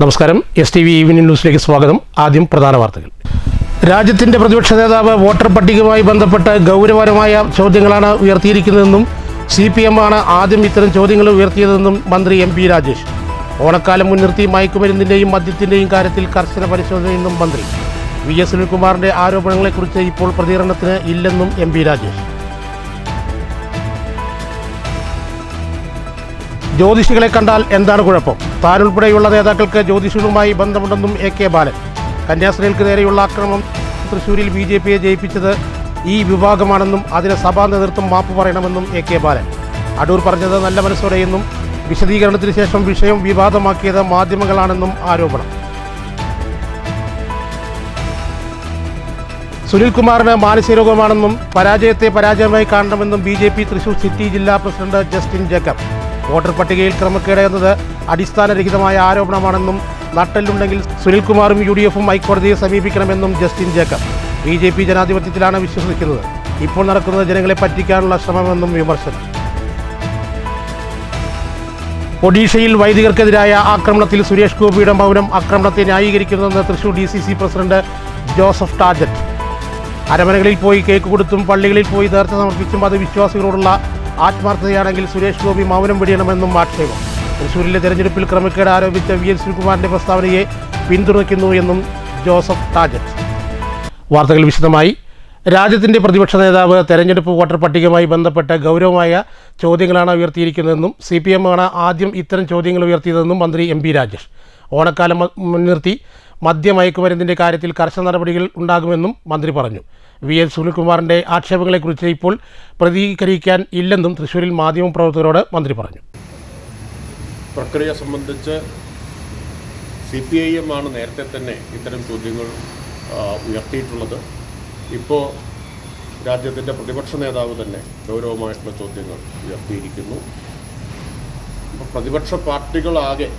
നമസ്കാരം. STV evening ന്യൂസിലേക്ക് സ്വാഗതം. ആദ്യം പ്രധാന വാർത്തകൾ. രാജ്യത്തിന്റെ പ്രതിപക്ഷ നേതാവ് വോട്ടർ പട്ടികയുമായി ബന്ധപ്പെട്ട് ഗൗരവകരമായ ചോദ്യങ്ങളാണ് ഉയർത്തിയിരിക്കുന്നതെന്നും CPM ആണ് ആദ്യം ഇത്തരം ചോദ്യങ്ങൾ ഉയർത്തിയതെന്നും മന്ത്രി MP രാജേഷ്. ഓണക്കാലം മുൻനിർത്തി മയക്കുമരുന്നിന്റെയും മദ്യത്തിന്റെയും കാര്യത്തിൽ കർശന പരിശോധനയെന്നും മന്ത്രി. VS സുനിൽകുമാറിന്റെ ആരോപണങ്ങളെക്കുറിച്ച് ഇപ്പോൾ പ്രതികരണത്തിന് ഇല്ലെന്നും MP രാജേഷ്. ജ്യോതിഷികളെ കണ്ടാൽ എന്താണ് കുഴപ്പം? താനുൾപ്പെടെയുള്ള നേതാക്കൾക്ക് ജ്യോതിഷികളുമായി ബന്ധമുണ്ടെന്നും AK ബാലൻ. കന്യാസ്ത്രീകൾക്ക് നേരെയുള്ള ആക്രമണം തൃശ്ശൂരിൽ BJPയെ ജയിപ്പിച്ചത് ഈ വിഭാഗമാണെന്നും അതിന് സഭാ നേതൃത്വം മാപ്പ് പറയണമെന്നും AK ബാലൻ. അടൂർ പറഞ്ഞത് നല്ല മനസ്സോടെയെന്നും വിശദീകരണത്തിന് ശേഷം വിഷയം വിവാദമാക്കിയത് മാധ്യമങ്ങളാണെന്നും ആരോപണം. സുനിൽകുമാറിന് മാനസികരോഗമാണെന്നും പരാജയത്തെ പരാജയമായി കാണണമെന്നും BJP തൃശ്ശൂർ സിറ്റി ജില്ലാ പ്രസിഡന്റ് ജസ്റ്റിൻ ജേക്കബ്. വോട്ടർ പട്ടികയിൽ ക്രമക്കേട് എന്നത് അടിസ്ഥാനരഹിതമായ ആരോപണമാണെന്നും നട്ടെല്ലുണ്ടെങ്കിൽ സുനിൽകുമാറും UDFും ഹൈക്കോടതിയെ സമീപിക്കണമെന്നും ജസ്റ്റിൻ ജേക്കബ്. BJP ജനാധിപത്യത്തിലാണ് വിശ്വസിക്കുന്നത്. ഇപ്പോൾ നടക്കുന്നത് ജനങ്ങളെ പറ്റിക്കാനുള്ള ശ്രമമെന്നും വിമർശനം. ഒഡീഷയിൽ വൈദികർക്കെതിരായ ആക്രമണത്തിൽ സുരേഷ് ഗോപിയുടെ മൗനം ആക്രമണത്തെ ന്യായീകരിക്കുന്നുവെന്ന് തൃശ്ശൂർ DCC പ്രസിഡന്റ് ജോസഫ് ടാജറ്റ്. അരമനകളിൽ പോയി കേക്ക് കൊടുത്തും പള്ളികളിൽ പോയി നേർച്ച സമർപ്പിച്ചും അത് വിശ്വാസികളോടുള്ള ആത്മാർത്ഥതയാണെങ്കിൽ സുരേഷ് ഗോപി മൗനം വെടിയണമെന്നും ആക്ഷേപം. തൃശ്ശൂരിലെ തെരഞ്ഞെടുപ്പിൽ ക്രമക്കേട് ആരോപിച്ച VS സുനിൽകുമാറിന്റെ പ്രസ്താവനയെ പിന്തുണയ്ക്കുന്നു എന്നും ജോസഫ് ടാജറ്റ്. വാർത്തകൾ വിശദമായി. രാജ്യത്തിന്റെ പ്രതിപക്ഷ നേതാവ് തെരഞ്ഞെടുപ്പ് വോട്ടർ പട്ടികയുമായി ബന്ധപ്പെട്ട് ഗൗരവമായ ചോദ്യങ്ങളാണ് ഉയർത്തിയിരിക്കുന്നതെന്നും CPM ആണ് ആദ്യം ഇത്തരം ചോദ്യങ്ങൾ ഉയർത്തിയതെന്നും മന്ത്രി MP രാജേഷ്. ഓണക്കാലം മുൻനിർത്തി മദ്യമയക്കുമരുന്നിന്റെ കാര്യത്തിൽ കർശന നടപടികൾ ഉണ്ടാകുമെന്നും മന്ത്രി പറഞ്ഞു. VS സുനിൽകുമാറിന്റെ ആക്ഷേപങ്ങളെക്കുറിച്ച് ഇപ്പോൾ പ്രതികരിക്കാൻ ഇല്ലെന്നും തൃശ്ശൂരിൽ മാധ്യമപ്രവർത്തകരോട് മന്ത്രി പറഞ്ഞു. പ്രക്രിയ സംബന്ധിച്ച് CPIM ആണ് നേരത്തെ തന്നെ ഇത്തരം ചോദ്യങ്ങൾ ഉയർത്തിയിട്ടുള്ളത്. ഇപ്പോൾ രാജ്യത്തിൻ്റെ പ്രതിപക്ഷ നേതാവ് തന്നെ ഗൗരവമായിട്ടുള്ള ചോദ്യങ്ങൾ ഉയർത്തിയിരിക്കുന്നു. ഇപ്പോൾ പ്രതിപക്ഷ പാർട്ടികളാകെ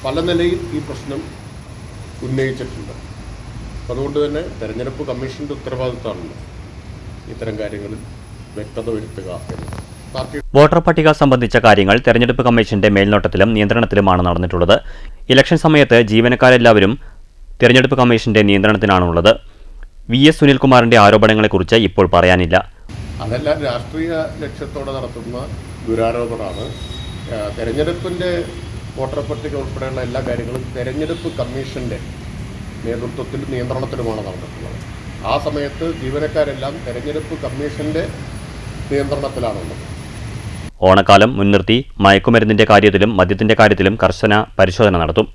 പല നിലയിൽ ഈ പ്രശ്നം ഉന്നയിച്ചിട്ടുണ്ട്. അതുകൊണ്ട് തന്നെ തെരഞ്ഞെടുപ്പ് കമ്മീഷൻ്റെ ഉത്തരവാദിത്തമാണല്ലോ ഇത്തരം കാര്യങ്ങളിൽ വ്യക്തത വരുത്തുക എന്ന്. വോട്ടർ പട്ടിക സംബന്ധിച്ച കാര്യങ്ങൾ തെരഞ്ഞെടുപ്പ് കമ്മീഷന്റെ മേൽനോട്ടത്തിലും നിയന്ത്രണത്തിലുമാണ് നടന്നിട്ടുള്ളത്. ഇലക്ഷൻ സമയത്ത് ജീവനക്കാരെല്ലാവരും തെരഞ്ഞെടുപ്പ് കമ്മീഷന്റെ നിയന്ത്രണത്തിലാണുള്ളത്. VS സുനിൽകുമാറിന്റെ ആരോപണങ്ങളെക്കുറിച്ച് ഇപ്പോൾ പറയാനില്ല. അതെല്ലാം രാഷ്ട്രീയ ലക്ഷ്യത്തോടെ നടത്തുന്ന ദുരാരോപണമാണ്. തെരഞ്ഞെടുപ്പിൻ്റെ വോട്ടർ പട്ടിക ഉൾപ്പെടെയുള്ള എല്ലാ കാര്യങ്ങളും തെരഞ്ഞെടുപ്പ് കമ്മീഷന്റെ നേതൃത്വത്തിലും നിയന്ത്രണത്തിലുമാണ് നടന്നിട്ടുള്ളത്. ആ സമയത്ത് ജീവനക്കാരെല്ലാം തെരഞ്ഞെടുപ്പ് കമ്മീഷന്റെ നിയന്ത്രണത്തിലാണുള്ളത്. ഓണക്കാലം മുൻനിർത്തി മയക്കുമരുന്നിന്റെ കാര്യത്തിലും മദ്യത്തിന്റെ കാര്യത്തിലും കർശന പരിശോധന നടത്തും.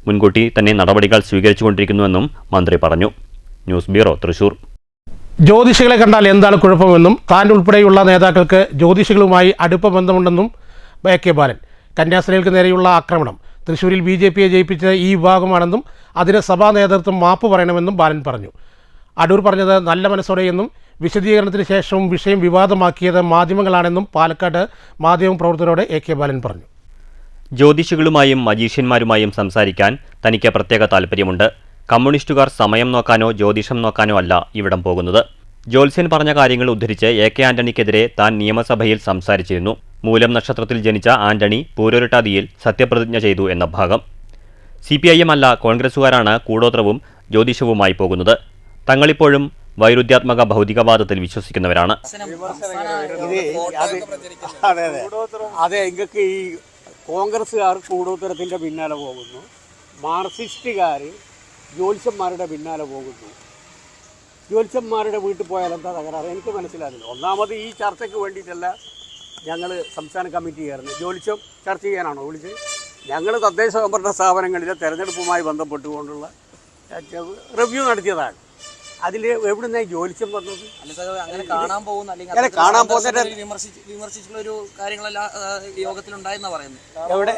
മുൻകൂട്ടി തന്നെ നടപടികൾ സ്വീകരിച്ചുകൊണ്ടിരിക്കുന്നുവെന്നും മന്ത്രി പറഞ്ഞു. News bureau, Thrissur. ജ്യോതിഷികളെ കണ്ടാൽ എന്താണ് കുഴപ്പമെന്നും താൻ ഉൾപ്പെടെയുള്ള നേതാക്കൾക്ക് ജ്യോതിഷികളുമായി അടുപ്പ ബന്ധമുണ്ടെന്നും AK ബാലൻ. കന്യാസ്ത്രീകൾക്ക് നേരെയുള്ള ആക്രമണം തൃശ്ശൂരിൽ BJPയെ ജയിപ്പിച്ചത് ഈ വിഭാഗമാണെന്നും അതിന് സഭാ നേതൃത്വം മാപ്പ് പറയണമെന്നും ബാലൻ പറഞ്ഞു. അടൂർ പറഞ്ഞത് നല്ല മനസ്സോടെയെന്നും വിശദീകരണത്തിന് ശേഷവും വിഷയം വിവാദമാക്കിയത് മാധ്യമങ്ങളാണെന്നും പാലക്കാട് മാധ്യമപ്രവർത്തകരോട് AK ബാലൻ പറഞ്ഞു. ജ്യോതിഷികളുമായും മജീഷ്യന്മാരുമായും സംസാരിക്കാൻ തനിക്ക് പ്രത്യേക താൽപ്പര്യമുണ്ട്. കമ്മ്യൂണിസ്റ്റുകാർ സമയം നോക്കാനോ ജ്യോതിഷം നോക്കാനോ അല്ല ഇവിടം പോകുന്നത്. ജ്യോത്സ്യൻ പറഞ്ഞ കാര്യങ്ങൾ ഉദ്ധരിച്ച് AK ആന്റണിക്കെതിരെ താൻ നിയമസഭയിൽ സംസാരിച്ചിരുന്നു. മൂലം നക്ഷത്രത്തിൽ ജനിച്ച ആന്റണി പൂരോരുട്ടാതിയിൽ സത്യപ്രതിജ്ഞ ചെയ്തു എന്ന ഭാഗം. CPIM അല്ല, കോൺഗ്രസുകാരാണ് കൂടോത്രവും ജ്യോതിഷവുമായി പോകുന്നത്. തങ്ങളിപ്പോഴും വൈരുദ്ധ്യാത്മക ഭൗതികവാദത്തിൽ വിശ്വസിക്കുന്നവരാണ്. അതെ, ഇങ്ങക്ക് ഈ കോൺഗ്രസ്സുകാർ കൂടോത്തരത്തിന്റെ പിന്നാലെ പോകുന്നു, മാർക്സിസ്റ്റുകാർ ജ്യോത്സ്യന്മാരുടെ പിന്നാലെ പോകുന്നു. ജ്യോത്സ്യന്മാരുടെ വീട്ടിൽ പോയാൽ എന്താ തകരാറ്? എനിക്ക് മനസ്സിലാകുന്നില്ല. ഒന്നാമത് ഈ ചർച്ചയ്ക്ക് വേണ്ടിയിട്ടല്ല ഞങ്ങൾ സംസ്ഥാന കമ്മിറ്റി ചേർന്ന്. ജ്യോത്സ്യം ചർച്ച ചെയ്യാനാണോ വിളിച്ചത്? ഞങ്ങൾ തദ്ദേശ സ്വയംഭരണ സ്ഥാപനങ്ങളിലെ തെരഞ്ഞെടുപ്പുമായി ബന്ധപ്പെട്ടുകൊണ്ടുള്ള റിവ്യൂ നടത്തിയതാണ്. അതിൽ എവിടുന്ന ജ്യോത്സ്യം വന്നത്? അങ്ങനെ കാണാൻ പോകുന്ന വിമർശിച്ചുള്ള കാര്യങ്ങളെല്ലാം യോഗത്തിലുണ്ടായെന്നാ പറയുന്നത്. എവിടെ?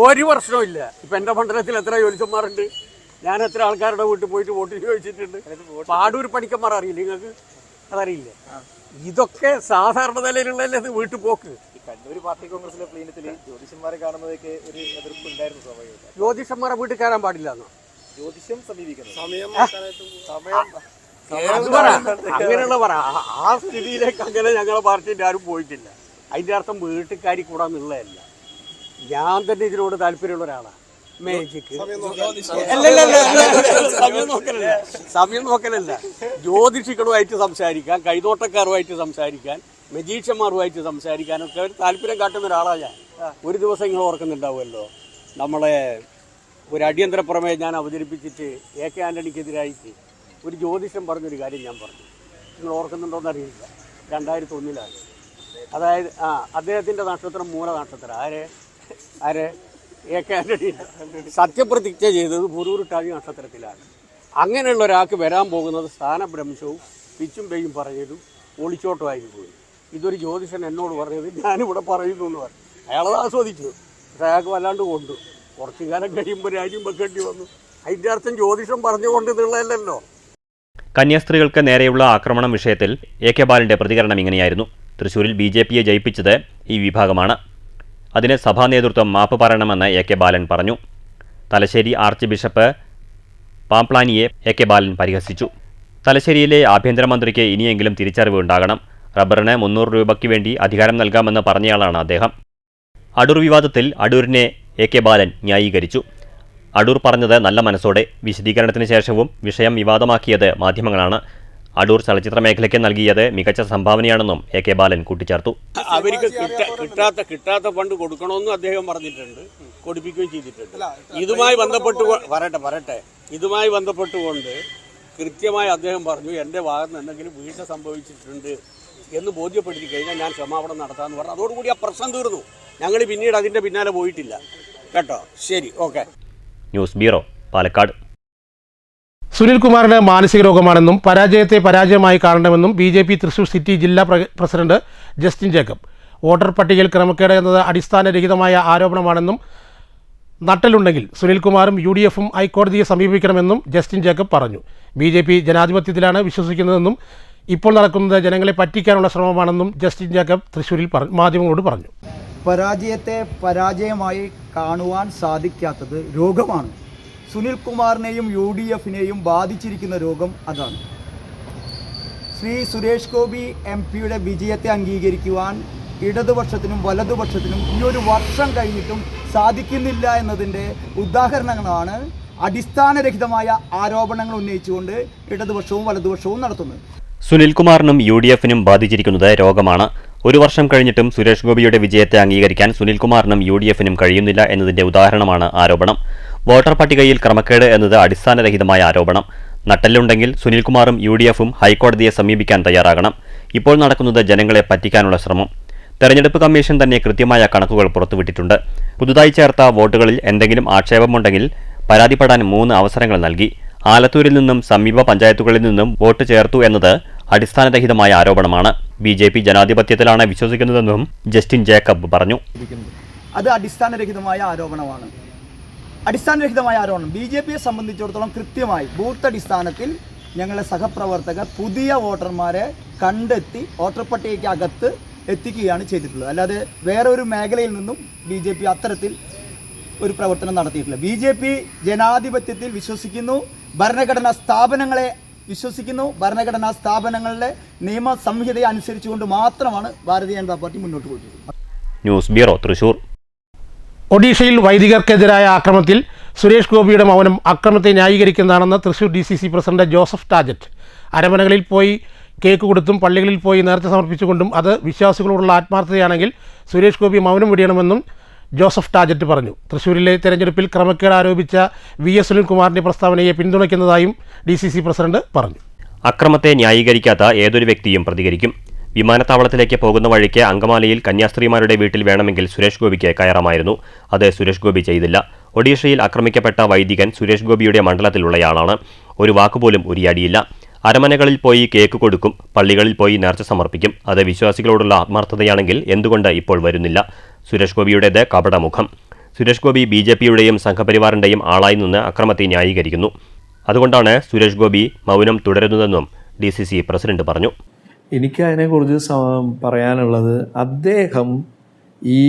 ഒരു വർഷവും ഇല്ല. ഇപ്പം എൻ്റെ മണ്ഡലത്തിൽ എത്ര ജ്യോത്സ്യന്മാരുണ്ട്? ഞാൻ എത്ര ആൾക്കാരുടെ വീട്ടിൽ പോയിട്ട് വോട്ട് ചോദിച്ചിട്ടുണ്ട്. പാടൂർ പണിക്കന്മാർ അറിയില്ല നിങ്ങൾക്ക്? അതറിയില്ല. ഇതൊക്കെ സാധാരണ നിലയിലുള്ള വീട്ടിൽ പോക്ക്. കണ്ണൂർ പാർട്ടി കോൺഗ്രസിലെ പ്ലീനത്തിൽ ജ്യോതിഷന്മാരെ കാണുന്നതൊക്കെ ഒരു എതിർപ്പ് ഉണ്ടായിരുന്നു. സ്വാഭാവികമായിട്ട് ജ്യോതിഷന്മാരെ വീട്ടിൽ കയറാൻ പാടില്ല എന്നോ? ജ്യോതിഷം സമീപിക്കുന്നത് അങ്ങനെയുള്ള പറ. ആ സ്ഥിതിയിലേക്ക് അങ്ങനെ ഞങ്ങളെ പാർട്ടിൻ്റെ ആരും പോയിട്ടില്ല. അതിൻ്റെ അർത്ഥം വീട്ടുകാരി കൂടാന്നുള്ളതല്ല. ഞാൻ തന്നെ ഇതിനോട് താല്പര്യമുള്ള ഒരാളാണ്. മേജിക്ക് സമയം നോക്കലല്ല, ജ്യോതിഷികളുമായിട്ട് സംസാരിക്കാൻ, കൈതോട്ടക്കാരുമായിട്ട് സംസാരിക്കാൻ, മജീഷ്യന്മാരുമായിട്ട് സംസാരിക്കാനൊക്കെ ഒരു താല്പര്യം കാട്ടുന്ന ഒരാളാണ് ഞാൻ. ഒരു ദിവസം നിങ്ങൾ ഓർക്കുന്നുണ്ടാവുമല്ലോ, നമ്മളെ ഒരു അടിയന്തര പ്രമേയം ഞാൻ അവതരിപ്പിച്ചിട്ട് AK ആൻ്റണിക്കെതിരായിട്ട് ഒരു ജ്യോതിഷം പറഞ്ഞൊരു കാര്യം ഞാൻ പറഞ്ഞു. നിങ്ങൾ ഓർക്കുന്നുണ്ടോയെന്ന് അറിയില്ല. 2001 അതായത് അദ്ദേഹത്തിൻ്റെ നക്ഷത്രം മൂല നക്ഷത്രം. ആരെ AK ആൻ്റണി സത്യപ്രതിജ്ഞ ചെയ്തത് പുറൂരുട്ടാതി നക്ഷത്രത്തിലാണ്. അങ്ങനെയുള്ള ഒരാൾക്ക് വരാൻ പോകുന്നത് സ്ഥാനഭ്രംശവും പിച്ചും പേയും പറഞ്ഞതും ഒളിച്ചോട്ടമായിരുന്നു പോയി. ഇതൊരു ജ്യോതിഷൻ എന്നോട് പറഞ്ഞത് ഞാനിവിടെ പറയുന്നു എന്ന് പറഞ്ഞു. അയാളത് ആസ്വദിച്ചു. പക്ഷേ അയാൾക്ക് വല്ലാണ്ട് കൊണ്ടു. കുറച്ചു കാലം കഴിയുമ്പോൾ രാജ്യം വെക്കേണ്ടി വന്നു. അതിൻ്റെ അർത്ഥം ജ്യോതിഷം പറഞ്ഞുകൊണ്ട് ഇതുള്ളതല്ലോ. കന്യാസ്ത്രീകൾക്ക് നേരെയുള്ള ആക്രമണം വിഷയത്തിൽ AK ബാലന്റെ പ്രതികരണം ഇങ്ങനെയായിരുന്നു. തൃശൂരിൽ BJPയെ ജയിപ്പിച്ചത് ഈ വിഭാഗമാണ്. അതിന് സഭാ നേതൃത്വം മാപ്പ് പറയണമെന്ന് AK ബാലൻ പറഞ്ഞു. തലശ്ശേരി ആർച്ച് ബിഷപ്പ് പാംപ്ലാനിയെ AK ബാലൻ പരിഹസിച്ചു. തലശ്ശേരിയിലെ ആഭ്യന്തരമന്ത്രിക്ക് ഇനിയെങ്കിലും തിരിച്ചറിവ് ഉണ്ടാകണം. റബ്ബറിന് 300 രൂപയ്ക്ക് വേണ്ടി അധികാരം നൽകാമെന്ന് പറഞ്ഞയാളാണ് അദ്ദേഹം. അടൂർ വിവാദത്തിൽ അടൂരിനെ AK ബാലൻ ന്യായീകരിച്ചു. അടൂർ പറഞ്ഞത് നല്ല മനസ്സോടെ. വിശദീകരണത്തിന് ശേഷവും വിഷയം വിവാദമാക്കിയത് മാധ്യമങ്ങളാണ്. അടൂർ ചലച്ചിത്ര മേഖലയ്ക്ക് നൽകിയത് മികച്ച സംഭാവനയാണെന്നും AK ബാലൻ കൂട്ടിച്ചേർത്തു. അവർക്ക് കിട്ടാത്ത ഫണ്ട് കൊടുക്കണമെന്നും അദ്ദേഹം പറഞ്ഞിട്ടുണ്ട്, കൊടുപ്പിക്കുകയും ചെയ്തിട്ടുണ്ട്. ഇതുമായി ബന്ധപ്പെട്ടുകൊണ്ട് കൃത്യമായി അദ്ദേഹം പറഞ്ഞു, എൻ്റെ ഭാഗത്ത് എന്തെങ്കിലും വീഴ്ച സംഭവിച്ചിട്ടുണ്ട് എന്ന് ബോധ്യപ്പെടുത്തി കഴിഞ്ഞാൽ ഞാൻ ക്ഷമാപണം നടത്താമെന്ന് പറഞ്ഞു. അതോടുകൂടി ആ പ്രശ്നം തീർന്നു. ഞങ്ങൾ പിന്നീട് അതിൻ്റെ പിന്നാലെ പോയിട്ടില്ല കേട്ടോ. ശരി, ഓക്കെ. News bureau, Palakkad. സുനിൽകുമാറിന് മാനസിക രോഗമാണെന്നും പരാജയത്തെ പരാജയമായി കാണണമെന്നും BJP തൃശൂർ സിറ്റി ജില്ലാ പ്രസിഡന്റ് ജസ്റ്റിൻ ജേക്കബ്. വോട്ടർ പട്ടികയിൽ ക്രമക്കേട് എന്നത് അടിസ്ഥാനരഹിതമായ ആരോപണമാണെന്നും നട്ടലുണ്ടെങ്കിൽ സുനിൽകുമാറും UDFും ഹൈക്കോടതിയെ സമീപിക്കണമെന്നും ജസ്റ്റിൻ ജേക്കബ് പറഞ്ഞു. BJP ജനാധിപത്യത്തിലാണ് വിശ്വസിക്കുന്നതെന്നും ഇപ്പോൾ നടക്കുന്നത് ജനങ്ങളെ പറ്റിക്കാനുള്ള ശ്രമമാണെന്നും ജസ്റ്റിൻ ജേക്കബ് തൃശ്ശൂരിൽ മാധ്യമങ്ങളോട് പറഞ്ഞു. പരാജയത്തെ പരാജയമായി കാണുവാൻ സാധിക്കാത്തത് രോഗമാണ്. സുനിൽകുമാറിനെയും UDFിനെയും ബാധിച്ചിരിക്കുന്ന രോഗം അതാണ്. ശ്രീ സുരേഷ് ഗോപി MP-യുടെ വിജയത്തെ അംഗീകരിക്കുവാൻ ഇടതുപക്ഷത്തിനും വലതുപക്ഷത്തിനും ഈ ഒരു വർഷം കഴിഞ്ഞിട്ടും സാധിക്കുന്നില്ല എന്നതിൻ്റെ ഉദാഹരണങ്ങളാണ് അടിസ്ഥാനരഹിതമായ ആരോപണങ്ങൾ ഉന്നയിച്ചുകൊണ്ട് ഇടതുപക്ഷവും വലതുപക്ഷവും നടത്തുന്നത്. സുനിൽകുമാറിനും UDFിനും ബാധിച്ചിരിക്കുന്നത് രോഗമാണ്. ഒരു വർഷം കഴിഞ്ഞിട്ടും സുരേഷ് ഗോപിയുടെ വിജയത്തെ അംഗീകരിക്കാൻ സുനിൽകുമാറിനും UDFിനും കഴിയുന്നില്ല എന്നതിന്റെ ഉദാഹരണമാണ് ആരോപണം. വോട്ടർ പട്ടികയിൽ ക്രമക്കേട് എന്നത് അടിസ്ഥാനരഹിതമായ ആരോപണം. നട്ടെല്ലുണ്ടെങ്കിൽ സുനിൽകുമാറും UDFും ഹൈക്കോടതിയെ സമീപിക്കാൻ തയ്യാറാകണം. ഇപ്പോൾ നടക്കുന്നത് ജനങ്ങളെ പറ്റിക്കാനുള്ള ശ്രമം. തെരഞ്ഞെടുപ്പ് കമ്മീഷൻ തന്നെ കൃത്യമായ കണക്കുകൾ പുറത്തുവിട്ടിട്ടുണ്ട്. പുതുതായി ചേർത്ത വോട്ടുകളിൽ എന്തെങ്കിലും ആക്ഷേപമുണ്ടെങ്കിൽ പരാതിപ്പെടാൻ 3 അവസരങ്ങൾ നൽകി. ആലത്തൂരിൽ നിന്നും സമീപ പഞ്ചായത്തുകളിൽ നിന്നും വോട്ട് ചേർത്തു എന്നത് അടിസ്ഥാനരഹിതമായ ആരോപണമാണ്. BJP ജനാധിപത്യത്തിലാണ് വിശ്വസിക്കുന്നതെന്നും ജസ്റ്റിൻ ജേക്കബ് പറഞ്ഞു. അത് അടിസ്ഥാനരഹിതമായ ആരോപണമാണ്. BJPയെ സംബന്ധിച്ചിടത്തോളം കൃത്യമായി ബൂത്ത് അടിസ്ഥാനത്തിൽ ഞങ്ങളുടെ സഹപ്രവർത്തകർ പുതിയ വോട്ടർമാരെ കണ്ടെത്തി വോട്ടർ പട്ടികയ്ക്ക് അകത്ത് എത്തിക്കുകയാണ് ചെയ്തിട്ടുള്ളത്. അല്ലാതെ വേറെ ഒരു മേഖലയിൽ നിന്നും BJP അത്തരത്തിൽ ഒരു പ്രവർത്തനം നടത്തിയിട്ടില്ല. BJP ജനാധിപത്യത്തിൽ വിശ്വസിക്കുന്നു, ഭരണഘടനാ സ്ഥാപനങ്ങളെ വിശ്വസിക്കുന്നു. ഭരണഘടനാ സ്ഥാപനങ്ങളുടെ നിയമ സംഹിതയെ അനുസരിച്ചുകൊണ്ട് മാത്രമാണ് ഭാരതീയ ജനതാ പാർട്ടി മുന്നോട്ട് പോയിട്ടുള്ളത്. News bureau, Thrissur. ഒഡീഷയിൽ വൈദികർക്കെതിരായ ആക്രമണത്തിൽ സുരേഷ് ഗോപിയുടെ മൗനം അക്രമത്തെ ന്യായീകരിക്കുന്നതാണെന്ന് തൃശൂർ DCC പ്രസിഡന്റ് ജോസഫ് ടാജറ്റ്. അരമനകളിൽ പോയി കേക്ക് കൊടുത്തും പള്ളികളിൽ പോയി നേർച്ച സമർപ്പിച്ചുകൊണ്ടും അത് വിശ്വാസികളോടുള്ള ആത്മാർത്ഥതയാണെങ്കിൽ സുരേഷ് ഗോപി മൗനം വെടിയണമെന്നും ജോസഫ് ടാജറ്റ് പറഞ്ഞു. തൃശ്ശൂരിലെ തെരഞ്ഞെടുപ്പിൽ ക്രമക്കേട് ആരോപിച്ച VS സുനിൽകുമാറിന്റെ പ്രസ്താവനയെ പിന്തുണയ്ക്കുന്നതായും DCC പ്രസിഡന്റ് പറഞ്ഞു. അക്രമത്തെ ന്യായീകരിക്കാത്ത ഏതൊരു വ്യക്തിയും പ്രതികരിക്കും. വിമാനത്താവളത്തിലേക്ക് പോകുന്ന വഴിക്ക് അങ്കമാലിയിൽ കന്യാസ്ത്രീമാരുടെ വീട്ടിൽ വേണമെങ്കിൽ സുരേഷ് ഗോപിക്ക് കയറാമായിരുന്നു. അത് സുരേഷ് ഗോപി ചെയ്തില്ല. ഒഡീഷയിൽ ആക്രമിക്കപ്പെട്ട വൈദികൻ സുരേഷ് ഗോപിയുടെ മണ്ഡലത്തിലുള്ളയാളാണ്. ഒരു വാക്കുപോലും ഉരിയാടിയില്ല. അരമനകളിൽ പോയി കേക്ക് കൊടുക്കും, പള്ളികളിൽ പോയി നേർച്ച സമർപ്പിക്കും. അത് വിശ്വാസികളോടുള്ള ആത്മാർത്ഥതയാണെങ്കിൽ എന്തുകൊണ്ട് ഇപ്പോൾ വരുന്നില്ല? സുരേഷ് ഗോപിയുടേത് കപടമുഖം. സുരേഷ് ഗോപി BJPയുടെയും സംഘപരിവാറിന്റെയും ആളായി നിന്ന് അക്രമത്തെ ന്യായീകരിക്കുന്നു. അതുകൊണ്ടാണ് സുരേഷ് ഗോപി മൗനം തുടരുന്നതെന്നും DCC പ്രസിഡന്റ് പറഞ്ഞു. എനിക്ക് അതിനെക്കുറിച്ച് പറയാനുള്ളത്, അദ്ദേഹം ഈ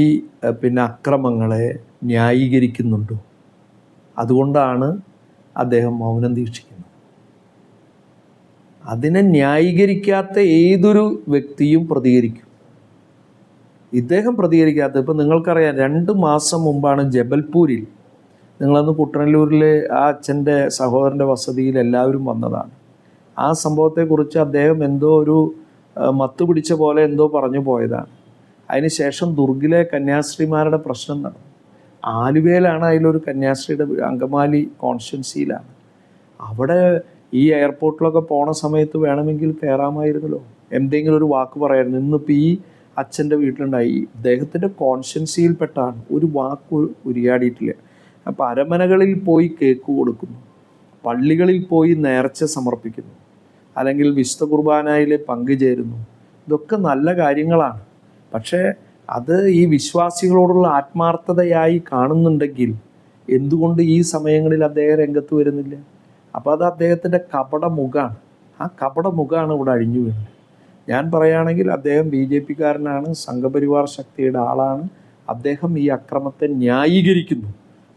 അക്രമങ്ങളെ ന്യായീകരിക്കുന്നുണ്ടോ? അതുകൊണ്ടാണ് അദ്ദേഹം മൗനം ദീക്ഷിക്കുന്നത്. അതിനെ ന്യായീകരിക്കാത്ത ഏതൊരു വ്യക്തിയും പ്രതികരിക്കും. ഇദ്ദേഹം പ്രതികരിക്കാത്തത് ഇപ്പോൾ നിങ്ങൾക്കറിയാം 2 മാസം മുമ്പാണ് ജബൽപൂരിൽ, നിങ്ങളന്ന് കുട്ടനല്ലൂരിൽ ആ അച്ഛൻ്റെ സഹോദരൻ്റെ വസതിയിൽ എല്ലാവരും വന്നതാണ്. ആ സംഭവത്തെക്കുറിച്ച് അദ്ദേഹം എന്തോ ഒരു മത്ത് പിടിച്ച പോലെ എന്തോ പറഞ്ഞു പോയതാണ്. അതിനുശേഷം ദുർഗിലെ കന്യാസ്ത്രീമാരുടെ പ്രശ്നം നടന്നു. ആലുവയിലാണ് അതിലൊരു കന്യാസ്ത്രീയുടെ അങ്കമാലി കോൺസ്റ്റിറ്റ്യുവൻസിയിലാണ്. അവിടെ ഈ എയർപോർട്ടിലൊക്കെ പോണ സമയത്ത് വേണമെങ്കിൽ കയറാമായിരുന്നല്ലോ, എന്തെങ്കിലും ഒരു വാക്ക് പറയായിരുന്നു. ഇന്നിപ്പോൾ ഈ അച്ഛൻ്റെ വീട്ടിലുണ്ടായി, ഇദ്ദേഹത്തിൻ്റെ കോൺസ്റ്റിറ്റ്യുവൻസിയിൽപ്പെട്ടാണ്, ഒരു വാക്ക് ഉരിയാടിയിട്ടില്ല. അപ്പോൾ അരമനകളിൽ പോയി കേക്ക് കൊടുക്കുന്നു, പള്ളികളിൽ പോയി നേർച്ച സമർപ്പിക്കുന്നു, അല്ലെങ്കിൽ വിശുദ്ധ കുർബാനയിൽ പങ്കുചേരുന്നു. ഇതൊക്കെ നല്ല കാര്യങ്ങളാണ്. പക്ഷേ അത് ഈ വിശ്വാസികളോടുള്ള ആത്മാർത്ഥതയായി കാണുന്നുണ്ടെങ്കിൽ എന്തുകൊണ്ട് ഈ സമയങ്ങളിൽ അദ്ദേഹം രംഗത്ത് വരുന്നില്ല? അപ്പോൾ അത് അദ്ദേഹത്തിൻ്റെ കപടമുഖമാണ്. ആ കപടമുഖമാണ് ഇവിടെ അഴിഞ്ഞു വീണത്. ഞാൻ പറയുകയാണെങ്കിൽ അദ്ദേഹം BJP-കാരനാണ്, സംഘപരിവാർ ശക്തിയുടെ ആളാണ്. അദ്ദേഹം ഈ അക്രമത്തെ ന്യായീകരിക്കുന്നു.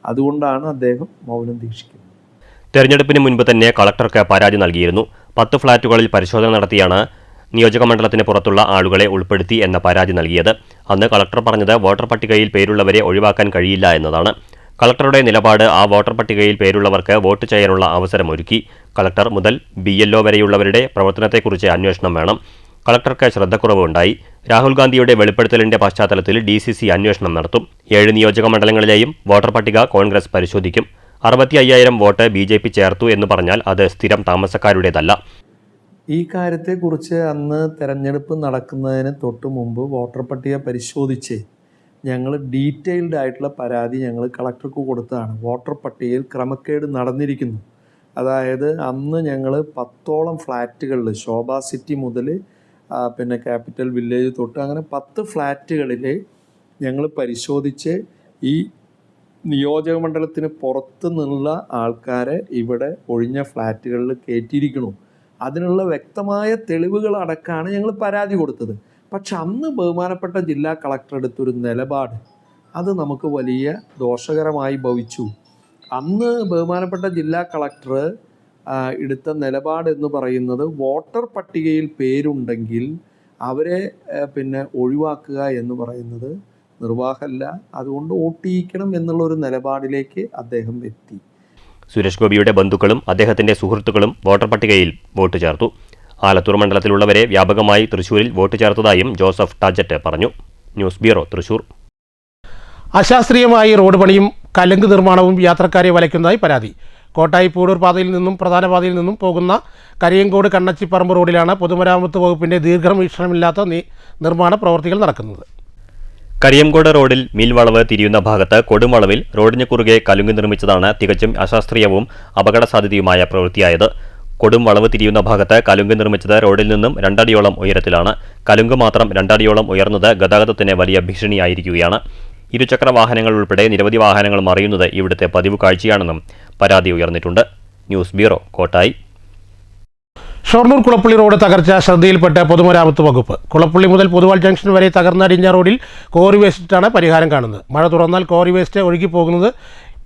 അതുകൊണ്ടാണ് അദ്ദേഹം മൗനം ദീക്ഷിക്കുന്നത്. തെരഞ്ഞെടുപ്പിന് മുൻപ് തന്നെ കളക്ടർക്ക് പരാതി നൽകിയിരുന്നു. 10 ഫ്ളാറ്റുകളിൽ പരിശോധന നടത്തിയാണ് നിയോജകമണ്ഡലത്തിന് പുറത്തുള്ള ആളുകളെ ഉൾപ്പെടുത്തി എന്ന പരാതി നൽകിയത്. അന്ന് കളക്ടർ പറഞ്ഞത് വോട്ടർ പട്ടികയിൽ പേരുള്ളവരെ ഒഴിവാക്കാൻ കഴിയില്ല എന്നതാണ്. കളക്ടറുടെ നിലപാട് ആ വോട്ടർ പട്ടികയിൽ പേരുള്ളവർക്ക് വോട്ട് ചെയ്യാനുള്ള അവസരമൊരുക്കി. കളക്ടർ മുതൽ BLO വരെയുള്ളവരുടെ പ്രവർത്തനത്തെക്കുറിച്ച് അന്വേഷണം വേണം. കളക്ടർക്ക് ശ്രദ്ധക്കുറവ് ഉണ്ടായി. രാഹുൽ ഗാന്ധിയുടെ വെളിപ്പെടുത്തലിന്റെ പശ്ചാത്തലത്തിൽ DCC അന്വേഷണം നടത്തും. 7 നിയോജക മണ്ഡലങ്ങളിലെയും വോട്ടർ പട്ടിക കോൺഗ്രസ് പരിശോധിക്കും. 65,000 വോട്ട് BJP ചേർത്തു എന്ന് പറഞ്ഞാൽ അത് സ്ഥിരം താമസക്കാരുടേതല്ല. ഈ കാര്യത്തെക്കുറിച്ച് അന്ന് തെരഞ്ഞെടുപ്പ് നടക്കുന്നതിന് തൊട്ട് മുമ്പ് വോട്ടർ പട്ടിക പരിശോധിച്ച് ഞങ്ങൾ ഡീറ്റെയിൽഡ് ആയിട്ടുള്ള പരാതി ഞങ്ങൾ കളക്ടർക്ക് കൊടുത്തതാണ്. വോട്ടർ പട്ടികയിൽ ക്രമക്കേട് നടന്നിരിക്കുന്നു. അതായത് അന്ന് ഞങ്ങൾ 10ഓളം ഫ്ലാറ്റുകളിൽ, ശോഭ സിറ്റി മുതൽ പിന്നെ ക്യാപിറ്റൽ വില്ലേജ് തൊട്ട് അങ്ങനെ 10 ഫ്ലാറ്റുകളിൽ ഞങ്ങൾ പരിശോധിച്ച് ഈ നിയോജകമണ്ഡലത്തിന് പുറത്ത് നിന്നുള്ള ആൾക്കാരെ ഇവിടെ ഒഴിഞ്ഞ ഫ്ലാറ്റുകളിൽ കയറ്റിയിരിക്കണു. അതിനുള്ള വ്യക്തമായ തെളിവുകളടക്കമാണ് ഞങ്ങൾ പരാതി കൊടുത്തത്. പക്ഷെ അന്ന് ബഹുമാനപ്പെട്ട ജില്ലാ കളക്ടർ എടുത്തൊരു നിലപാട് അത് നമുക്ക് വലിയ ദോഷകരമായി ഭവിച്ചു. അന്ന് ബഹുമാനപ്പെട്ട ജില്ലാ കളക്ടർ എടുത്ത നിലപാട് എന്ന് പറയുന്നത് വോട്ടർ പട്ടികയിൽ പേരുണ്ടെങ്കിൽ അവരെ പിന്നെ ഒഴിവാക്കുക എന്ന് പറയുന്നത് നിർവാഹമല്ല, അതുകൊണ്ട് വോട്ട് ചെയ്യിക്കണം എന്നുള്ളൊരു നിലപാടിലേക്ക് അദ്ദേഹം എത്തി. സുരേഷ് ഗോപിയുടെ ബന്ധുക്കളും അദ്ദേഹത്തിന്റെ സുഹൃത്തുക്കളും വോട്ടർ പട്ടികയിൽ വോട്ട് ചേർത്തു. ആലത്തൂർ മണ്ഡലത്തിലുള്ളവരെ വ്യാപകമായി തൃശൂരിൽ വോട്ട് ചേർത്തതായും ജോസഫ് ടാജറ്റ് പറഞ്ഞു. News bureau, Thrissur. അശാസ്ത്രീയമായി റോഡ് പണിയും കലുങ്ക് നിർമ്മാണവും യാത്രക്കാരെ വലയ്ക്കുന്നതായി പരാതി. കോട്ടായി പൂടൂർ പാതയിൽ നിന്നും പ്രധാന പാതയിൽ നിന്നും പോകുന്ന കരിയങ്കോട് കണ്ണച്ചിപ്പറമ്പ് റോഡിലാണ് പൊതുമരാമത്ത് വകുപ്പിന്റെ ദീർഘവീക്ഷണമില്ലാത്ത നിർമ്മാണ പ്രവർത്തികൾ നടക്കുന്നത്. കരിയംകോട് റോഡിൽ മിൽ വളവ് തിരിയുന്ന ഭാഗത്ത് കൊടുംവളവിൽ റോഡിന് കുറുകെ കലുങ്ക് നിർമ്മിച്ചതാണ് തികച്ചും അശാസ്ത്രീയവും അപകട സാധ്യതയുമായ പ്രവൃത്തിയായത്. കൊടും വളവ് തിരിയുന്ന ഭാഗത്ത് കലുങ്ക് നിർമ്മിച്ചത് റോഡിൽ നിന്നും 2 അടിയോളം ഉയരത്തിലാണ്. കലുങ്ക് മാത്രം 2 അടിയോളം ഉയർന്നത് ഗതാഗതത്തിന് വലിയ ഭീഷണിയായിരിക്കുകയാണ്. ഇരുചക്ര വാഹനങ്ങൾ ഉൾപ്പെടെ നിരവധി വാഹനങ്ങൾ മറിയുന്നത് ഇവിടുത്തെ പതിവ് കാഴ്ചയാണെന്നും പരാതി ഉയർന്നിട്ടുണ്ട്. News bureau, Kottayi. Shoranur Kulappally road തകർച്ച ശ്രദ്ധയിൽപ്പെട്ട് പൊതുമരാമത്ത് വകുപ്പ്. കുളപ്പള്ളി മുതൽ പൊതുവാൾ ജംഗ്ഷൻ വരെ തകർന്നടിഞ്ഞ റോഡിൽ കോറി വേസ്റ്റിട്ടാണ് പരിഹാരം കാണുന്നത്. മഴ തുറന്നാൽ കോറി വേസ്റ്റ് ഒഴുകിപ്പോകുന്നത്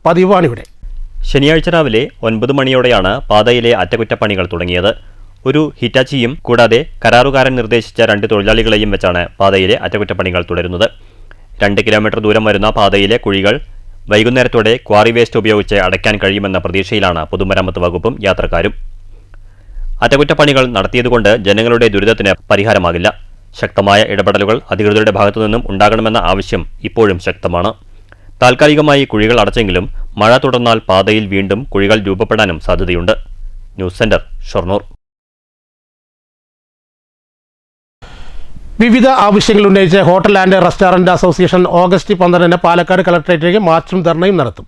പതിവാണിവിടെ. ശനിയാഴ്ച രാവിലെ 9 മണിയോടെയാണ് പാതയിലെ അറ്റകുറ്റപ്പണികൾ തുടങ്ങിയത്. ഒരു ഹിറ്റാച്ചിയും കൂടാതെ കരാറുകാരൻ നിർദ്ദേശിച്ച 2 തൊഴിലാളികളെയും വെച്ചാണ് പാതയിലെ അറ്റകുറ്റപ്പണികൾ തുടരുന്നത്. 2 കിലോമീറ്റർ ദൂരം വരുന്ന പാതയിലെ കുഴികൾ വൈകുന്നേരത്തോടെ ക്വാറി വേസ്റ്റ് ഉപയോഗിച്ച് അടയ്ക്കാൻ കഴിയുമെന്ന പ്രതീക്ഷയിലാണ് പൊതുമരാമത്ത് വകുപ്പും യാത്രക്കാരും. അറ്റകുറ്റപ്പണികൾ നടത്തിയതുകൊണ്ട് ജനങ്ങളുടെ ദുരിതത്തിന് പരിഹാരമാകില്ല. ശക്തമായ ഇടപെടലുകൾ അധികൃതരുടെ ഭാഗത്തുനിന്നും ഉണ്ടാകണമെന്ന ആവശ്യം ഇപ്പോഴും ശക്തമാണ്. താൽക്കാലികമായി കുഴികൾ അടച്ചെങ്കിലും മഴ തുടർന്നാൽ പാതയിൽ വീണ്ടും കുഴികൾ രൂപപ്പെടാനും സാധ്യതയുണ്ട്. News centre, Shoranur. വിവിധ ആവശ്യങ്ങൾ ഉന്നയിച്ച് hotel and restaurant association August 12 Palakkad കളക്ടറേറ്റിലേക്ക് മാർച്ചും ധർണയും നടത്തും.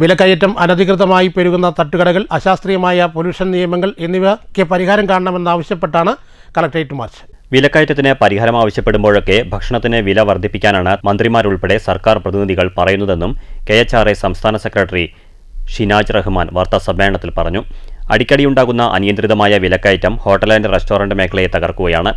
വിലക്കയറ്റം, അനധികൃതമായി പെരുകുന്ന തട്ടുകടകൾ, അശാസ്ത്രീയമായ പൊല്യൂഷൻ നിയമങ്ങൾ എന്നിവയ്ക്ക് പരിഹാരം കാണണമെന്നാവശ്യപ്പെട്ടാണ് കളക്ടറേറ്റ് മാർച്ച്. വിലക്കയറ്റത്തിന് പരിഹാരം ആവശ്യപ്പെടുമ്പോഴൊക്കെ ഭക്ഷണത്തിന് വില വർദ്ധിപ്പിക്കാനാണ് മന്ത്രിമാരുൾപ്പെടെ സർക്കാർ പ്രതിനിധികൾ പറയുന്നതെന്നും KHRA സംസ്ഥാന സെക്രട്ടറി ഷിനാജ് റഹ്മാൻ വാർത്താസമ്മേളനത്തിൽ പറഞ്ഞു. അടിക്കടിയുണ്ടാകുന്ന അനിയന്ത്രിതമായ വിലക്കയറ്റം ഹോട്ടൽ ആൻഡ് റെസ്റ്റോറന്റ് മേഖലയെ തകർക്കുകയാണ്.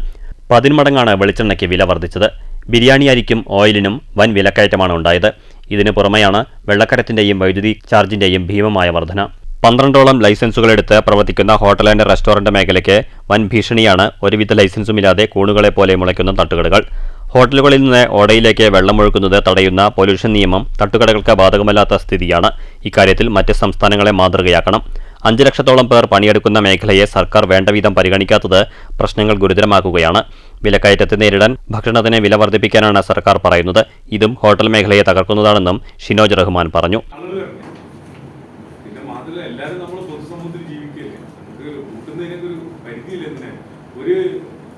10 മടങ്ങാണ് വെളിച്ചെണ്ണയ്ക്ക് വില വർദ്ധിച്ചത്. ബിരിയാണി അരിക്കും ഓയിലിനും വൻ വിലക്കയറ്റമാണ് ഉണ്ടായത്. ഇതിനു പുറമെയാണ് വെള്ളക്കരത്തിന്റെയും വൈദ്യുതി ചാർജിന്റെയും ഭീമമായ വർധന. 12ഓളം ലൈസൻസുകളെടുത്ത് പ്രവർത്തിക്കുന്ന ഹോട്ടൽ ആൻഡ് റെസ്റ്റോറന്റ് മേഖലയ്ക്ക് വൻ ഭീഷണിയാണ് ഒരുവിധ ലൈസൻസുമില്ലാതെ കൂണുകളെ പോലെ മുളയ്ക്കുന്ന തട്ടുകടകൾ. ഹോട്ടലുകളിൽ നിന്ന് ഓടയിലേക്ക് വെള്ളമൊഴുക്കുന്നത് തടയുന്ന പൊല്യൂഷൻ നിയമം തട്ടുകടകൾക്ക് ബാധകമല്ലാത്ത സ്ഥിതിയാണ്. ഇക്കാര്യത്തിൽ മറ്റ് സംസ്ഥാനങ്ങളെ മാതൃകയാക്കണം. 5 ലക്ഷത്തോളം പേർ പണിയെടുക്കുന്ന മേഖലയെ സർക്കാർ വേണ്ടവിധം പരിഗണിക്കാത്തത് പ്രശ്നങ്ങൾ ഗുരുതരമാക്കുകയാണ്. വിലക്കയറ്റത്തെ നേരിടാൻ ഭക്ഷണത്തിന് വില വർദ്ധിപ്പിക്കാനാണ് സർക്കാർ പറയുന്നത്. ഇതും ഹോട്ടൽ മേഖലയെ തകർക്കുന്നതാണെന്നും ഷിനോജ് റഹ്മാൻ പറഞ്ഞു.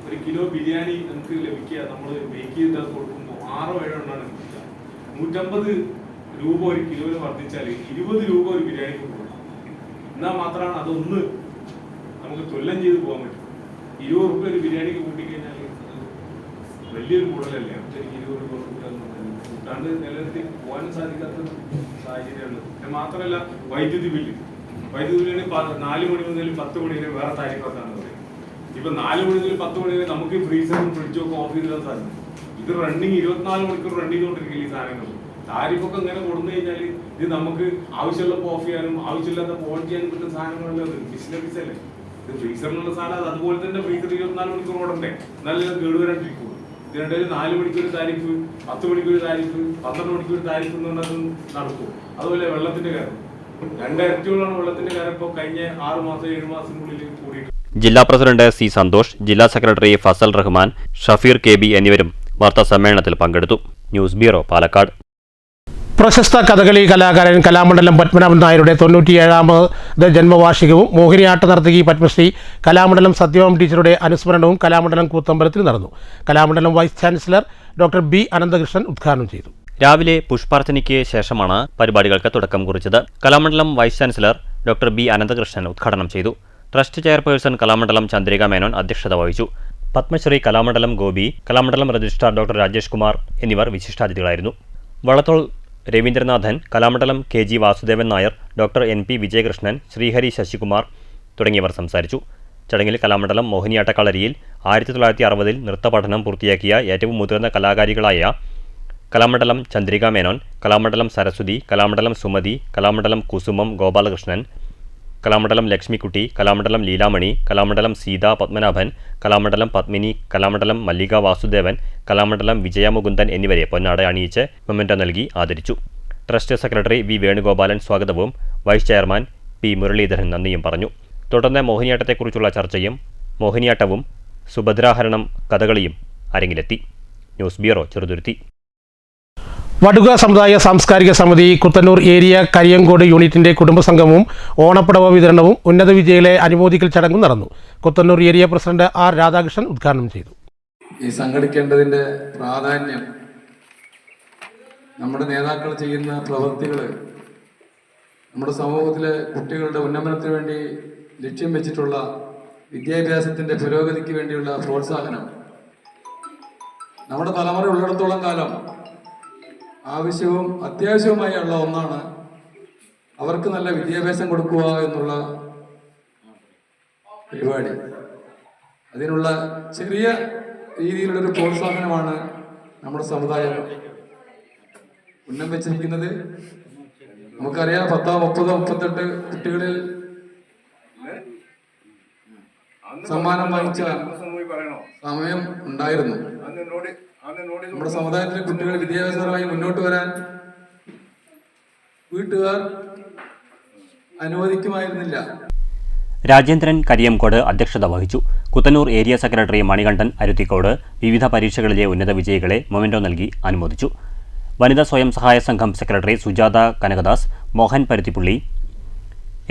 ഒരു കിലോ ബിരിയാണി നമുക്ക് ലഭിക്കുക, നമ്മൾ മേക്ക് ചെയ്ത് കൊടുക്കുമ്പോൾ 6-7 എണ്ണമാണ് ലഭിക്കുക. 150 രൂപ ഒരു കിലോയിൽ വർദ്ധിച്ചാൽ 20 രൂപ ഒരു ബിരിയാണിക്ക് കൊടുക്കും. എന്നാൽ മാത്രമാണ് അതൊന്ന് നമുക്ക് തുല്യം ചെയ്ത് പോകാൻ പറ്റും. 20 രൂപ ഒരു ബിരിയാണിക്ക് കൂട്ടിക്കഴിഞ്ഞാൽ വലിയൊരു കൂടുതലല്ലേ. നമുക്ക് 20 രൂപ കൂട്ടാണ്ട് നിലനിർത്തി പോകാനും സാധിക്കാത്ത സാഹചര്യമാണ്. പിന്നെ മാത്രമല്ല വൈദ്യുതി ബില്ല് 4 മണി മുതൽ 10 മണി വരെ വേറെ താരിഫാക്കാന്ന് പറയും. ഇപ്പൊ 4 മണി മുതൽ 10 മണി വരെ നമുക്ക് ഫ്രീസറും ഫ്രിഡ്ജും ഒക്കെ ഓഫ് ചെയ്തിടാൻ സാധിക്കും. ഇത് റണ്ണിങ് 24 മണിക്കൂർ റൺ ചെയ്തുകൊണ്ടിരിക്കില്ല ഈ സാധനങ്ങൾ. താരിഫൊക്കെ ഇങ്ങനെ കൊടുന്നു കഴിഞ്ഞാൽ ഇത് നമുക്ക് ആവശ്യമുള്ളപ്പോൾ ഓഫ് ചെയ്യാനും ആവശ്യമില്ലാത്തപ്പോൾ ഓൺ ചെയ്യാനും പറ്റുന്ന സാധനങ്ങളല്ല. ബിസിനസ് അല്ലേ ഇത്. ഫ്രീസറിനുള്ള സാധനം അതുപോലെ തന്നെ ഫ്രീസർ 24 മണിക്കൂർ ഓടണ്ടേ, നല്ല കേടുവരാണ്ടിരിക്കുള്ളൂ. ഇതിനിടയിൽ 4 മണിക്കൂർ താരിഫ്, 10 മണിക്കൂർ താരിഫ്, 12 മണിക്കൂർ താരിഫ് എന്ന് പറഞ്ഞാൽ നടക്കും. അതുപോലെ വെള്ളത്തിന്റെ കാര്യം 2 ഇരട്ടിയോളാണ് വെള്ളത്തിന്റെ കാര്യം ഇപ്പോൾ കഴിഞ്ഞ 6 മാസം 7 മാസത്തിനുള്ളിൽ കൂടിയിട്ട്. ജില്ലാ പ്രസിഡന്റ് സി സന്തോഷ്, ജില്ലാ സെക്രട്ടറി ഫസൽ റഹ്മാൻ, ഷഫീർ KB എന്നിവരും വാർത്താ സമ്മേളനത്തിൽ പങ്കെടുത്തു. News bureau, Palakkad. പ്രശസ്ത കഥകളി കലാകാരൻ കലാമണ്ഡലം പത്മനാഭൻ നായരുടെ 97ാമത് ജന്മവാർഷികവും മോഹിനിയാട്ട നർത്തകി പത്മശ്രീ കലാമണ്ഡലം സത്യഭാമ ടീച്ചറുടെ അനുസ്മരണവും കലാമണ്ഡലം കൂത്തമ്പലത്തിൽ നടന്നു. Kalamandalam vice chancellor doctor B Ananthakrishnan ഉദ്ഘാടനം ചെയ്തു. രാവിലെ പുഷ്പാർച്ചനയ്ക്ക് ശേഷമാണ് പരിപാടികൾക്ക് തുടക്കം കുറിച്ചത്. Kalamandalam vice chancellor doctor B Ananthakrishnan ഉദ്ഘാടനം ചെയ്തു. ട്രസ്റ്റ് ചെയർപേഴ്സൺ കലാമണ്ഡലം ചന്ദ്രിക മേനോൻ അധ്യക്ഷത വഹിച്ചു. പത്മശ്രീ കലാമണ്ഡലം ഗോപി, കലാമണ്ഡലം രജിസ്ട്രാർ ഡോക്ടർ രാജേഷ് കുമാർ എന്നിവർ വിശിഷ്ടാതിഥികളായിരുന്നു. Vallathol Ravindranathan, Kalamandalam KG Vasudevan Nair, doctor NP Vijayakrishnan, Sreehari Sasikumar തുടങ്ങിയവർ സംസാരിച്ചു. ചടങ്ങിൽ കലാമണ്ഡലം മോഹിനിയാട്ട കളരിയിൽ 1960-ൽ നൃത്തപഠനം പൂർത്തിയാക്കിയ ഏറ്റവും മുതിർന്ന കലാകാരികളായ കലാമണ്ഡലം ചന്ദ്രിക മേനോൻ, കലാമണ്ഡലം സരസ്വതി, കലാമണ്ഡലം സുമതി, കലാമണ്ഡലം കുസുമം ഗോപാലകൃഷ്ണൻ, കലാമണ്ഡലം ലക്ഷ്മിക്കുട്ടി, കലാമണ്ഡലം ലീലാമണി, കലാമണ്ഡലം സീത പത്മനാഭൻ, കലാമണ്ഡലം പത്മിനി, കലാമണ്ഡലം മല്ലിക വാസുദേവൻ, കലാമണ്ഡലം വിജയമുകുന്ദൻ എന്നിവരെ പൊന്നാട അണിയിച്ച് മൊമെന്റോ നൽകി ആദരിച്ചു. ട്രസ്റ്റ് സെക്രട്ടറി V വേണുഗോപാലൻ സ്വാഗതവും വൈസ് ചെയർമാൻ P മുരളീധരൻ നന്ദിയും പറഞ്ഞു. തുടർന്ന് മോഹിനിയാട്ടത്തെക്കുറിച്ചുള്ള ചർച്ചയും മോഹിനിയാട്ടവും സുഭദ്രാഹരണം കഥകളിയും അരങ്ങിലെത്തി. News bureau, Cheruthuruthy. വടുക സമുദായ സാംസ്കാരിക സമിതി കുത്തന്നൂർ ഏരിയ കരിയങ്കോട് യൂണിറ്റിന്റെ കുടുംബസംഗമവും ഓണപ്പടവ വിതരണവും ഉന്നത വിജയികളെ അനുമോദിക്കൽ ചടങ്ങും നടന്നു. Kuthannur area president R Radhakrishnan ഉദ്ഘാടനം ചെയ്തു. ഈ സംഘടിക്കേണ്ടതിൻ്റെ പ്രാധാന്യം, നമ്മുടെ നേതാക്കൾ ചെയ്യുന്ന പ്രവൃത്തികൾ നമ്മുടെ സമൂഹത്തിലെ കുട്ടികളുടെ ഉന്നമനത്തിന് വേണ്ടി ലക്ഷ്യം വെച്ചിട്ടുള്ള വിദ്യാഭ്യാസത്തിൻ്റെ പുരോഗതിക്ക് വേണ്ടിയുള്ള പ്രോത്സാഹനം നമ്മുടെ തലമുറ ഉള്ളിടത്തോളം കാലം ആവശ്യവും അത്യാവശ്യവുമായുള്ള ഒന്നാണ്. അവർക്ക് നല്ല വിദ്യാഭ്യാസം കൊടുക്കുക എന്നുള്ള പരിപാടി, അതിനുള്ള ചെറിയ രീതിയിലുള്ളൊരു പ്രോത്സാഹനമാണ് നമ്മുടെ സമുദായം ഉന്നം വെച്ചിരിക്കുന്നത്. നമുക്കറിയാം 10, 30, 38 കുട്ടികളിൽ സമ്മാനം വാങ്ങിച്ച സമയം ഉണ്ടായിരുന്നു. നമ്മുടെ സമുദായത്തിലെ കുട്ടികൾ വിദ്യാഭ്യാസപരമായി മുന്നോട്ട് വരാൻ വീട്ടുകാർ അനുവദിക്കുമായിരുന്നില്ല. രാജേന്ദ്രൻ കരിയംകോട് അധ്യക്ഷത വഹിച്ചു. കുത്തന്നൂർ ഏരിയ സെക്രട്ടറി മണികണ്ഠൻ അരുത്തിക്കോട് വിവിധ പരീക്ഷകളിലെ ഉന്നത വിജയികളെ മൊമെന്റോ നൽകി അനുമോദിച്ചു. വനിതാ സ്വയം സഹായ സംഘം സെക്രട്ടറി സുജാത കനകദാസ്, മോഹൻ പരുത്തിപ്പുള്ളി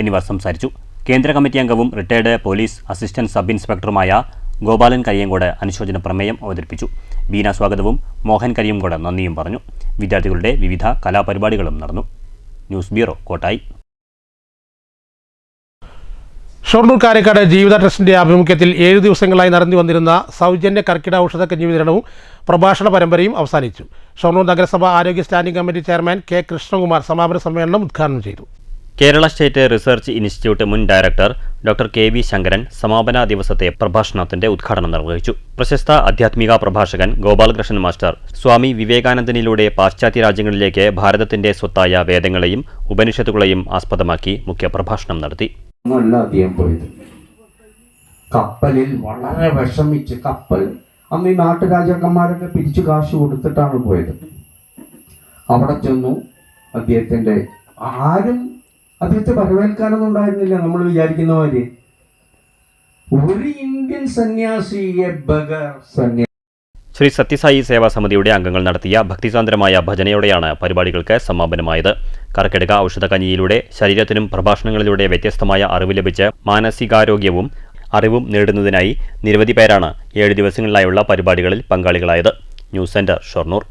എന്നിവർ സംസാരിച്ചു. കേന്ദ്ര കമ്മിറ്റി അംഗവും റിട്ടയർഡ് പോലീസ് അസിസ്റ്റന്റ് സബ് ഇൻസ്പെക്ടറുമായ ഗോപാലൻ കരിയങ്കോട് അനുശോചന പ്രമേയം അവതരിപ്പിച്ചു. ബീന സ്വാഗതവും മോഹൻ കരിയങ്കോട് നന്ദിയും പറഞ്ഞു. വിദ്യാർത്ഥികളുടെ വിവിധ കലാപരിപാടികളും നടന്നു. News bureau, Kottayi. ഷൊർണൂർ കാരക്കാട് ജീവിത ട്രസ്റ്റിന്റെ ആഭിമുഖ്യത്തിൽ 7 ദിവസങ്ങളായി നടന്നു വന്നിരുന്ന സൗജന്യ കർക്കിടക ഔഷധ കഞ്ഞി വിതരണവും പ്രഭാഷണ പരമ്പരയും അവസാനിച്ചു. ഷൊർണൂർ നഗരസഭ ആരോഗ്യ standing committee chairman K Krishnakumar സമാപന സമ്മേളനം ഉദ്ഘാടനം ചെയ്തു. കേരള സ്റ്റേറ്റ് റിസർച്ച് ഇൻസ്റ്റിറ്റ്യൂട്ട് മുൻ ഡയറക്ടർ ഡോക്ടർ KV ശങ്കരൻ സമാപന ദിവസത്തെ പ്രഭാഷണത്തിന്റെ ഉദ്ഘാടനം നിർവഹിച്ചു. പ്രശസ്ത ആധ്യാത്മിക പ്രഭാഷകൻ ഗോപാലകൃഷ്ണൻ മാസ്റ്റർ സ്വാമി വിവേകാനന്ദനിലൂടെ പാശ്ചാത്യ രാജ്യങ്ങളിലേക്ക് ഭാരതത്തിന്റെ സ്വത്തായ വേദങ്ങളെയും ഉപനിഷത്തുകളെയും ആസ്പദമാക്കി മുഖ്യപ്രഭാഷണം നടത്തി. അദ്ദേഹം പോയത് കപ്പലിൽ വളരെ വിഷമിച്ച്, കപ്പൽ അന്ന് ഈ നാട്ടുരാജാക്കന്മാരൊക്കെ പിരിച്ചു കാശ് കൊടുത്തിട്ടാണ് പോയത്. അവിടെ ചെന്നു. ആരും അദ്ദേഹത്തെ വരവേൽക്കാനൊന്നും ഉണ്ടായിരുന്നില്ല. നമ്മൾ വിചാരിക്കുന്ന മാതിരി ഒരു ഇന്ത്യൻ സന്യാസിയെ ശ്രീ സത്യസായി സേവാ സമിതിയുടെ അംഗങ്ങൾ നടത്തിയ ഭക്തിസാന്ദ്രമായ ഭജനയോടെയാണ് പരിപാടികൾക്ക് സമാപനമായത്. കർക്കിടക ഔഷധകഞ്ഞിയിലൂടെ ശരീരത്തിനും പ്രഭാഷണങ്ങളിലൂടെ വ്യത്യസ്തമായ അറിവ് ലഭിച്ച് മാനസികാരോഗ്യവും അറിവും നേടുന്നതിനായി നിരവധി പേരാണ് 7 ദിവസങ്ങളിലായുള്ള പരിപാടികളിൽ പങ്കാളികളായത്. News centre, Shoranur.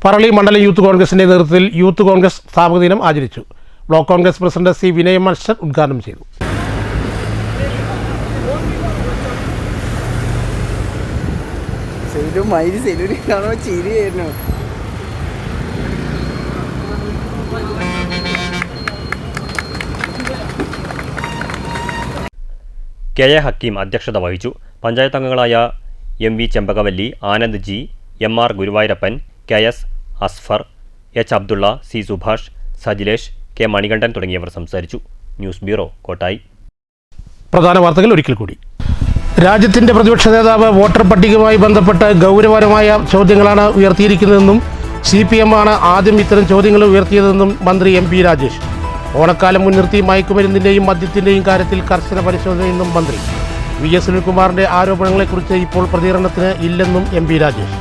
പറളി മണ്ഡലം യൂത്ത് കോൺഗ്രസിന്റെ നേതൃത്വത്തിൽ യൂത്ത് കോൺഗ്രസ് സ്ഥാപക ദിനം ആചരിച്ചു. Block Congress president C Vinayamarshan ഉദ്ഘാടനം ചെയ്തു. കെ എ ഹക്കീം അധ്യക്ഷത വഹിച്ചു. പഞ്ചായത്ത് അംഗങ്ങളായ M V Chembakavalli, Anand G, M R Guruvayurappan, K S Asfar, H Abdulla, C Subhash, Sajilesh, K Manikandan തുടങ്ങിയവർ സംസാരിച്ചു. News bureau, Kottayi. പ്രധാന വാർത്തകൾ ഒരിക്കൽ കൂടി. രാജ്യത്തിൻ്റെ പ്രതിപക്ഷ നേതാവ് വോട്ടർ പട്ടികയുമായി ബന്ധപ്പെട്ട് ഗൗരവകരമായ ചോദ്യങ്ങളാണ് ഉയർത്തിയിരിക്കുന്നതെന്നും CPM ആണ് ആദ്യം ഇത്തരം ചോദ്യങ്ങൾ ഉയർത്തിയതെന്നും മന്ത്രി MP രാജേഷ്. ഓണക്കാലം മുൻനിർത്തി മയക്കുമരുന്നിൻ്റെയും മദ്യത്തിൻ്റെയും കാര്യത്തിൽ കർശന പരിശോധനയെന്നും മന്ത്രി. VS സുനിൽകുമാറിൻ്റെ ആരോപണങ്ങളെക്കുറിച്ച് ഇപ്പോൾ പ്രതികരണത്തിന് ഇല്ലെന്നും MP രാജേഷ്.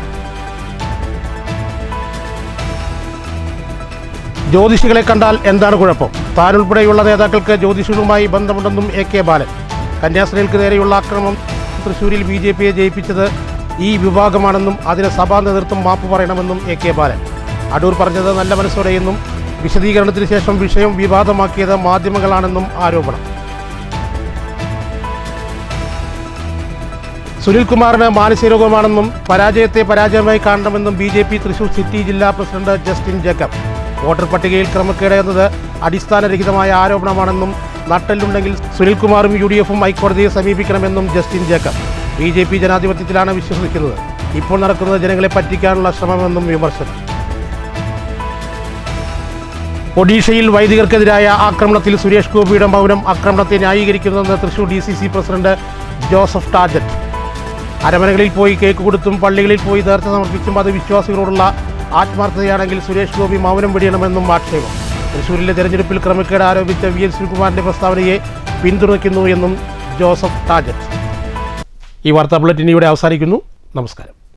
ജ്യോതിഷികളെ കണ്ടാൽ എന്താണ് കുഴപ്പം? താനുൾപ്പെടെയുള്ള നേതാക്കൾക്ക് ജ്യോതിഷികളുമായി ബന്ധമുണ്ടെന്നും AK ബാലൻ. കന്യാസ്ത്രീകൾക്ക് നേരെയുള്ള ആക്രമണം തൃശ്ശൂരിൽ BJPയെ ജയിപ്പിച്ചത് ഈ വിഭാഗമാണെന്നും അതിന് സഭാ നേതൃത്വം മാപ്പ് പറയണമെന്നും AK ബാലൻ. അടൂർ പറഞ്ഞത് നല്ല മനസ്സോടെയെന്നും വിശദീകരണത്തിന് ശേഷം വിഷയം വിവാദമാക്കിയത് മാധ്യമങ്ങളാണെന്നും ആരോപണം. സുനിൽകുമാറിന് മാനസികരോഗമാണെന്നും പരാജയത്തെ പരാജയമായി കാണണമെന്നും BJP തൃശ്ശൂർ സിറ്റി ജില്ലാ പ്രസിഡന്റ് ജസ്റ്റിൻ ജേക്കബ്. വോട്ടർ പട്ടികയിൽ ക്രമക്കേട് എന്നത് അടിസ്ഥാനരഹിതമായ ആരോപണമാണെന്നും നട്ടെല്ലുണ്ടെങ്കിൽ സുനിൽകുമാറും UDFും ഹൈക്കോടതിയെ സമീപിക്കണമെന്നും ജസ്റ്റിൻ ജേക്കബ്. BJP ജനാധിപത്യത്തിലാണ് വിശ്വസിക്കുന്നത്. ഇപ്പോൾ നടക്കുന്നത് ജനങ്ങളെ പറ്റിക്കാനുള്ള ശ്രമമെന്നും വിമർശനം. ഒഡീഷയിൽ വൈദികർക്കെതിരായ ആക്രമണത്തിൽ സുരേഷ് ഗോപിയുടെ മൗനം ആക്രമണത്തെ ന്യായീകരിക്കുന്നതെന്ന് തൃശൂർ DCC പ്രസിഡന്റ് ജോസഫ് ടാജറ്റ്. അരമനകളിൽ പോയി കേക്ക് കൊടുത്തും പള്ളികളിൽ പോയി നേർച്ച സമർപ്പിച്ചും അത് വിശ്വാസികളോടുള്ള ആത്മാർത്ഥതയാണെങ്കിൽ സുരേഷ് ഗോപി മൗനം വെടിയണമെന്നും ആക്ഷേപം. തൃശ്ശൂരിലെ തെരഞ്ഞെടുപ്പിൽ ക്രമക്കേട് ആരോപിച്ച VS സുനിൽകുമാറിന്റെ പ്രസ്താവനയെ പിന്തുണയ്ക്കുന്നു എന്നും ജോസഫ് ടാജറ്റ്. ഈ വാർത്താ ബുള്ളറ്റിൻ ഇവിടെ അവസാനിക്കുന്നു. നമസ്കാരം.